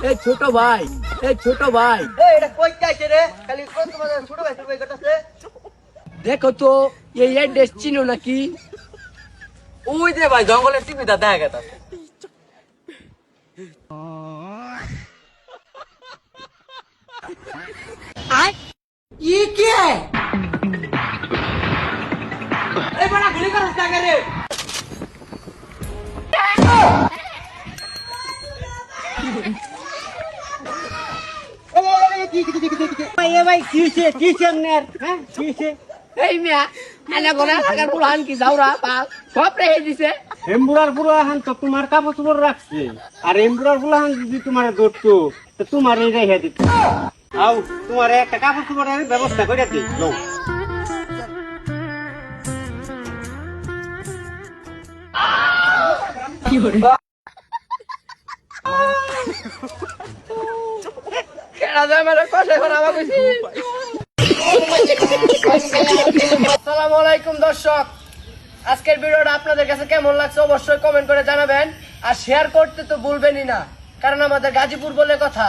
এই ছোট ভাই, এই ছোট ভাই, এটা কই যাইছে রে? খালি কোন তোমাদের ছোট ভাই করতেছে। দেখো তো এই অ্যাড্রেস চিনো নাকি? ওই যে ভাই জঙ্গলের টিভিটা দেখা গেছে। ये क्या है? এই বড়া গুলি করছ না রে? ভাই কিছে কিছে আপনার? হ্যাঁ কিছে? এই মিয়া আলা গোনা লাগার পুরান কি যাওরা পাল সব রেখে দিছে। এমবুড়ার বুড়াহান তো তোমার কাপড় চোপড় রাখছে, আর এমবুড়ার বুড়াহান যদি তোমার ধরতো তো তোমার এই রেখে দিত। আও তোমার একটা কাপড় চোপড়ের ব্যবস্থা করে দিই। লও কি করে? কেডা যায় মানে কষে করে আমাকে কইছি। আসসালামু আলাইকুম দর্শক, আজকের ভিডিওটা আপনাদের কাছে কেমন লাগছে অবশ্যই কমেন্ট করে জানাবেন, আর শেয়ার করতে তো ভুলবেনই না, কারণ আমাদের গাজীপুর বলে কথা।